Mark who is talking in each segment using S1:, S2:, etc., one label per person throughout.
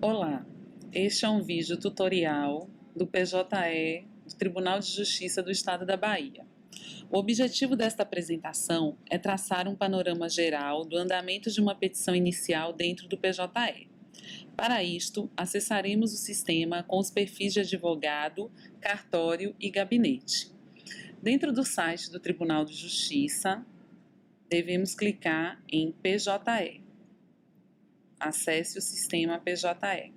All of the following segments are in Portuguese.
S1: Olá, este é um vídeo tutorial do PJE do Tribunal de Justiça do Estado da Bahia. O objetivo desta apresentação é traçar um panorama geral do andamento de uma petição inicial dentro do PJE. Para isto, acessaremos o sistema com os perfis de advogado, cartório e gabinete. Dentro do site do Tribunal de Justiça, devemos clicar em PJE. Acesse o sistema PJE.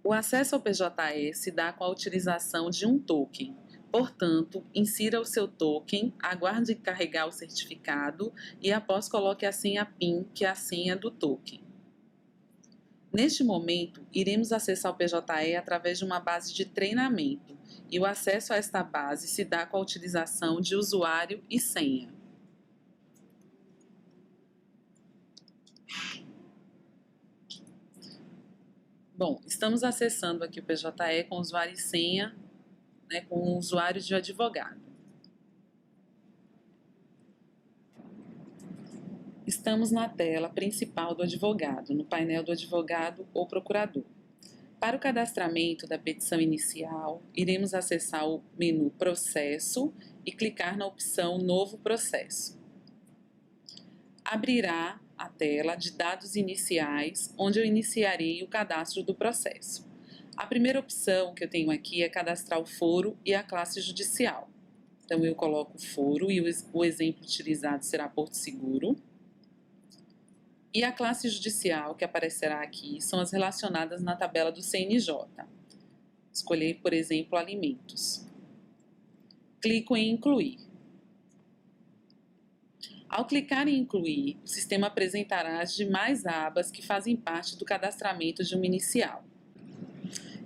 S1: O acesso ao PJE se dá com a utilização de um token. Portanto, insira o seu token, aguarde carregar o certificado e após coloque a senha PIN, que é a senha do token. Neste momento, iremos acessar o PJE através de uma base de treinamento e o acesso a esta base se dá com a utilização de usuário e senha. Bom, estamos acessando aqui o PJE com usuário e senha, com o usuário de advogado. Estamos na tela principal do advogado, no painel do advogado ou procurador. Para o cadastramento da petição inicial, iremos acessar o menu Processo e clicar na opção Novo Processo. Abrirá a tela de dados iniciais, onde eu iniciarei o cadastro do processo. A primeira opção que eu tenho aqui é cadastrar o foro e a classe judicial. Então, eu coloco o foro e o exemplo utilizado será Porto Seguro. E a classe judicial que aparecerá aqui são as relacionadas na tabela do CNJ. Escolher, por exemplo, alimentos. Clico em incluir. Ao clicar em incluir, o sistema apresentará as demais abas que fazem parte do cadastramento de uma inicial.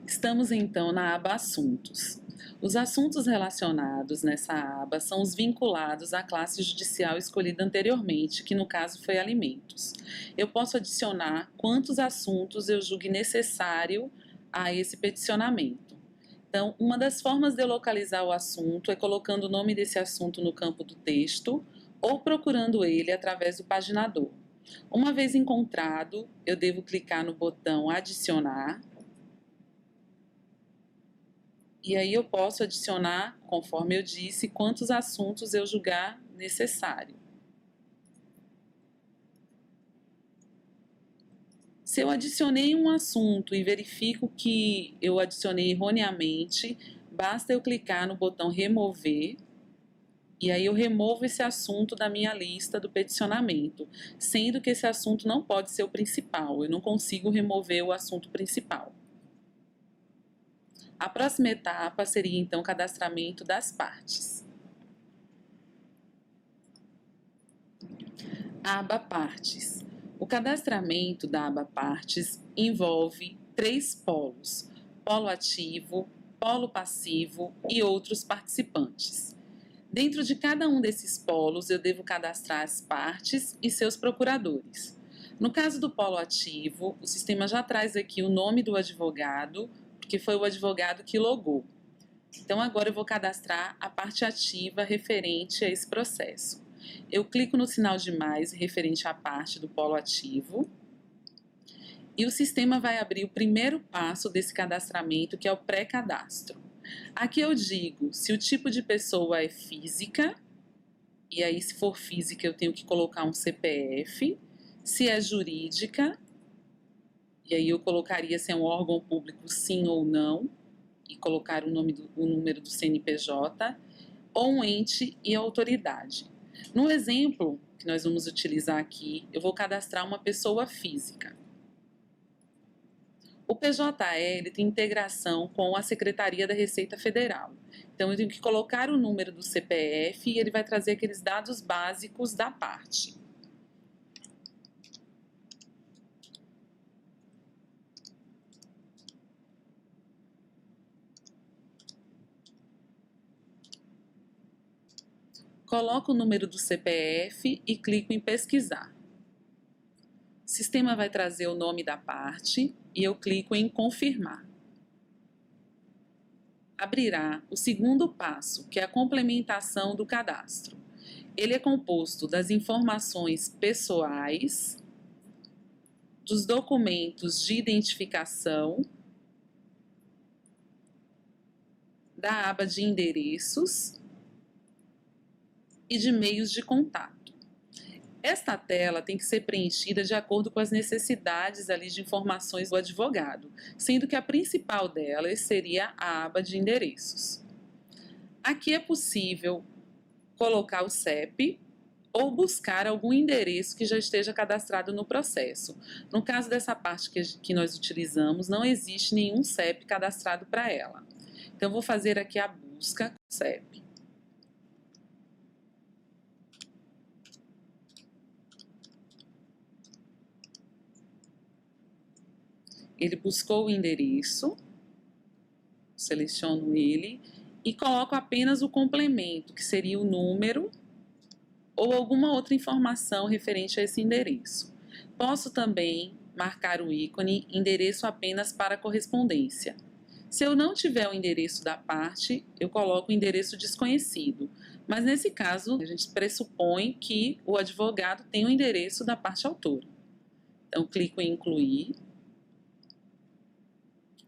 S1: Estamos então na aba Assuntos. Os assuntos relacionados nessa aba são os vinculados à classe judicial escolhida anteriormente, que no caso foi alimentos. Eu posso adicionar quantos assuntos eu julgue necessário a esse peticionamento. Então, uma das formas de eu localizar o assunto é colocando o nome desse assunto no campo do texto ou procurando ele através do paginador. Uma vez encontrado, eu devo clicar no botão Adicionar. E aí eu posso adicionar, conforme eu disse, quantos assuntos eu julgar necessário. Se eu adicionei um assunto e verifico que eu adicionei erroneamente, basta eu clicar no botão Remover, e aí eu removo esse assunto da minha lista do peticionamento, sendo que esse assunto não pode ser o principal, eu não consigo remover o assunto principal. A próxima etapa seria, então, o cadastramento das partes. Aba Partes. O cadastramento da aba Partes envolve 3 polos: polo ativo, polo passivo e outros participantes. Dentro de cada um desses polos, eu devo cadastrar as partes e seus procuradores. No caso do polo ativo, o sistema já traz aqui o nome do advogado, porque foi o advogado que logou. Então, agora eu vou cadastrar a parte ativa referente a esse processo. Eu clico no sinal de mais referente à parte do polo ativo e o sistema vai abrir o primeiro passo desse cadastramento, que é o pré-cadastro. Aqui eu digo se o tipo de pessoa é física, e aí se for física eu tenho que colocar um CPF, se é jurídica, e aí eu colocaria se é um órgão público sim ou não, e colocar o número do CNPJ, ou um ente e autoridade. No exemplo que nós vamos utilizar aqui, eu vou cadastrar uma pessoa física. O PJE tem integração com a Secretaria da Receita Federal. Então, eu tenho que colocar o número do CPF e ele vai trazer aqueles dados básicos da parte. Coloco o número do CPF e clico em pesquisar. O sistema vai trazer o nome da parte e eu clico em confirmar. Abrirá o segundo passo, que é a complementação do cadastro. Ele é composto das informações pessoais, dos documentos de identificação, da aba de endereços e de meios de contato. Esta tela tem que ser preenchida de acordo com as necessidades ali de informações do advogado, sendo que a principal delas seria a aba de endereços. Aqui é possível colocar o CEP ou buscar algum endereço que já esteja cadastrado no processo. No caso dessa parte que nós utilizamos, não existe nenhum CEP cadastrado para ela. Então, vou fazer aqui a busca com CEP. Ele buscou o endereço, seleciono ele e coloco apenas o complemento, que seria o número ou alguma outra informação referente a esse endereço. Posso também marcar o ícone endereço apenas para correspondência. Se eu não tiver o endereço da parte, eu coloco o endereço desconhecido, mas nesse caso a gente pressupõe que o advogado tem o endereço da parte autora. Então, clico em incluir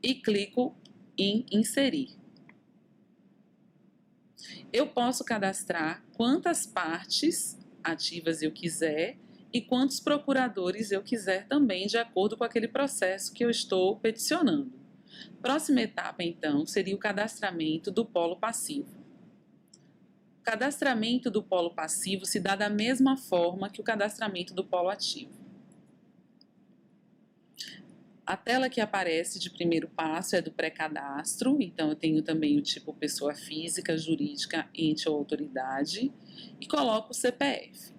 S1: e clico em inserir. Eu posso cadastrar quantas partes ativas eu quiser e quantos procuradores eu quiser também, de acordo com aquele processo que eu estou peticionando. Próxima etapa, então, seria o cadastramento do polo passivo. O cadastramento do polo passivo se dá da mesma forma que o cadastramento do polo ativo. A tela que aparece de primeiro passo é do pré-cadastro, então eu tenho também o tipo pessoa física, jurídica, ente ou autoridade, e coloco o CPF.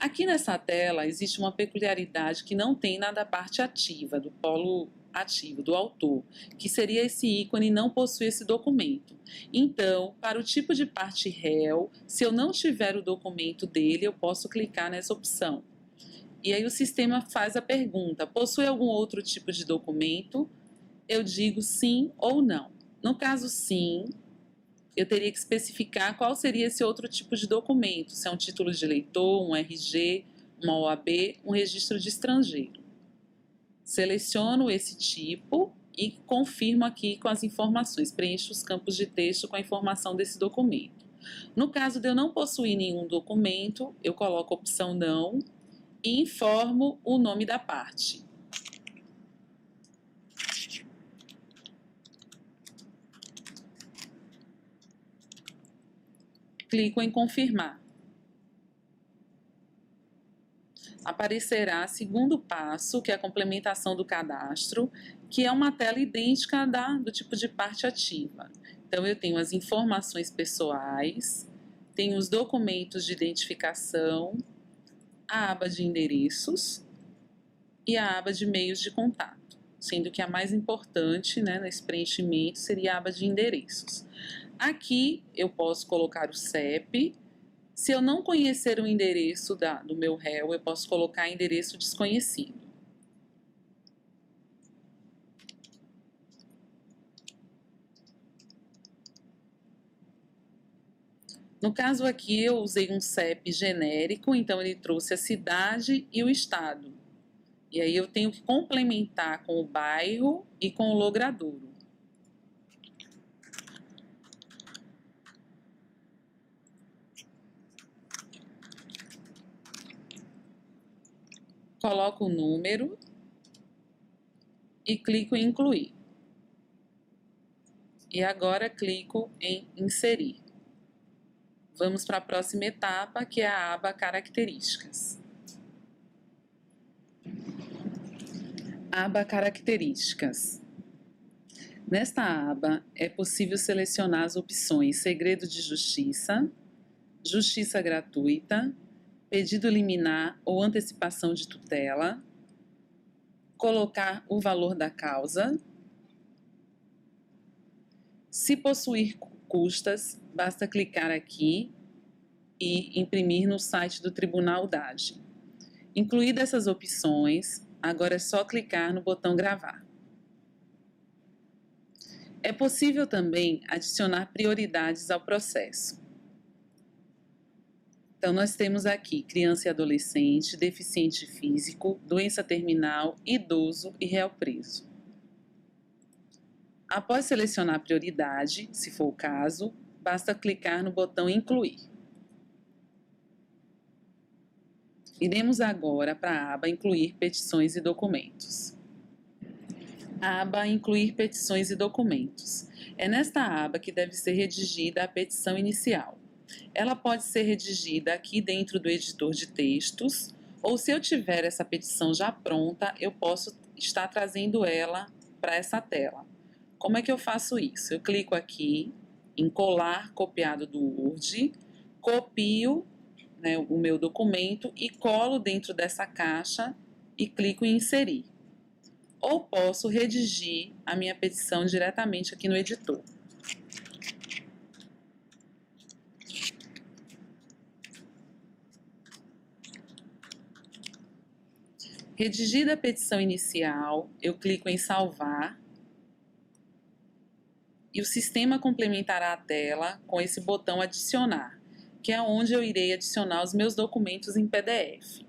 S1: Aqui nessa tela existe uma peculiaridade que não tem na da parte ativa, do polo ativo, do autor, que seria esse ícone não possui esse documento. Então, para o tipo de parte réu, se eu não tiver o documento dele, eu posso clicar nessa opção. E aí o sistema faz a pergunta, possui algum outro tipo de documento? Eu digo sim ou não. No caso sim, eu teria que especificar qual seria esse outro tipo de documento, se é um título de eleitor, um RG, uma OAB, um registro de estrangeiro. Seleciono esse tipo e confirmo aqui com as informações, preencho os campos de texto com a informação desse documento. No caso de eu não possuir nenhum documento, eu coloco a opção não e informo o nome da parte. Clico em confirmar. Aparecerá segundo passo, que é a complementação do cadastro, que é uma tela idêntica do tipo de parte ativa. Então, eu tenho as informações pessoais, tenho os documentos de identificação, a aba de endereços e a aba de meios de contato, sendo que a mais importante, nesse preenchimento seria a aba de endereços. Aqui eu posso colocar o CEP. Se eu não conhecer o endereço do meu réu, eu posso colocar endereço desconhecido. No caso aqui, eu usei um CEP genérico, então ele trouxe a cidade e o estado. E aí eu tenho que complementar com o bairro e com o logradouro. Coloco o número e clico em incluir. E agora clico em inserir. Vamos para a próxima etapa, que é a aba Características. Aba Características. Nesta aba, é possível selecionar as opções Segredo de Justiça, Justiça Gratuita, Pedido liminar ou antecipação de tutela, colocar o valor da causa. Se possuir custas, basta clicar aqui e imprimir no site do Tribunal DAGE. Incluídas essas opções, agora é só clicar no botão gravar. É possível também adicionar prioridades ao processo. Então, nós temos aqui criança e adolescente, deficiente físico, doença terminal, idoso e réu preso. Após selecionar a prioridade, se for o caso, basta clicar no botão Incluir. Iremos agora para a aba Incluir petições e documentos. A aba Incluir petições e documentos. É nesta aba que deve ser redigida a petição inicial. Ela pode ser redigida aqui dentro do editor de textos, ou se eu tiver essa petição já pronta, eu posso estar trazendo ela para essa tela. Como é que eu faço isso? Eu clico aqui em colar copiado do Word, copio, né, o meu documento e colo dentro dessa caixa e clico em inserir. Ou posso redigir a minha petição diretamente aqui no editor. Redigida a petição inicial, eu clico em salvar e o sistema complementará a tela com esse botão adicionar, que é onde eu irei adicionar os meus documentos em PDF.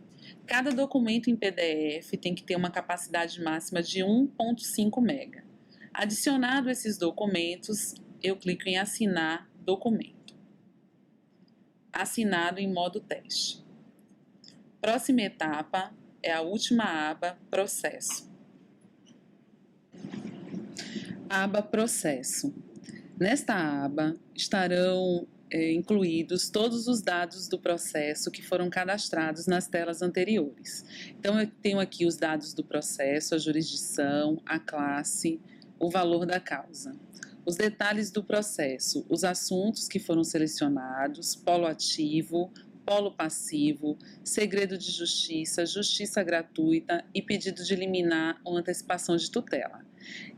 S1: Cada documento em PDF tem que ter uma capacidade máxima de 1.5 MB. Adicionado esses documentos, eu clico em assinar documento. Assinado em modo teste. Próxima etapa é a última aba, processo. Aba processo. Nesta aba estarão incluídos todos os dados do processo que foram cadastrados nas telas anteriores. Então, eu tenho aqui os dados do processo, a jurisdição, a classe, o valor da causa. Os detalhes do processo, os assuntos que foram selecionados, polo ativo, polo passivo, segredo de justiça, justiça gratuita e pedido de liminar ou antecipação de tutela.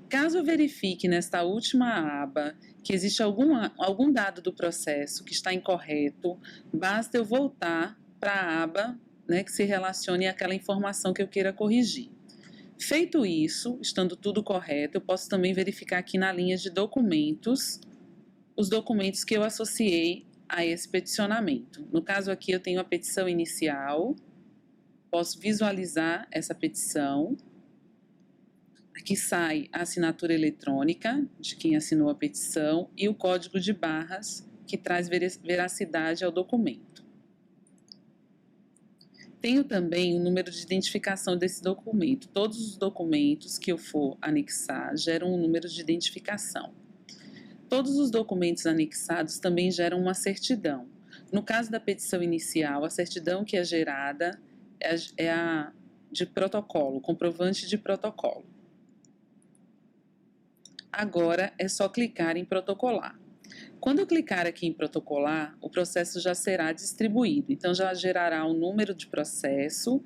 S1: Caso eu verifique nesta última aba que existe algum dado do processo que está incorreto, basta eu voltar para a aba, né, que se relacione àquela informação que eu queira corrigir. Feito isso, estando tudo correto, eu posso também verificar aqui na linha de documentos, os documentos que eu associei a esse peticionamento. No caso aqui eu tenho a petição inicial, posso visualizar essa petição. Aqui sai a assinatura eletrônica de quem assinou a petição e o código de barras que traz veracidade ao documento. Tenho também o número de identificação desse documento. Todos os documentos que eu for anexar geram um número de identificação. Todos os documentos anexados também geram uma certidão. No caso da petição inicial, a certidão que é gerada é a de protocolo, comprovante de protocolo. Agora é só clicar em protocolar. Quando eu clicar aqui em protocolar, o processo já será distribuído. Então, já gerará o número de processo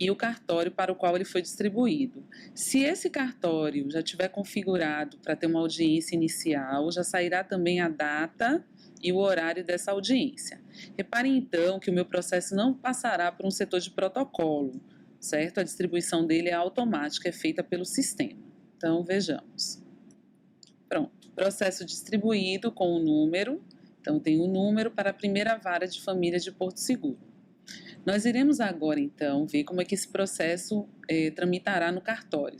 S1: e o cartório para o qual ele foi distribuído. Se esse cartório já tiver configurado para ter uma audiência inicial, já sairá também a data e o horário dessa audiência. Reparem, então, que o meu processo não passará por um setor de protocolo, certo? A distribuição dele é automática, é feita pelo sistema. Então, vejamos. Pronto, processo distribuído com o número. Então, tem o número para a primeira vara de família de Porto Seguro. Nós iremos agora, então, ver como é que esse processo tramitará no cartório.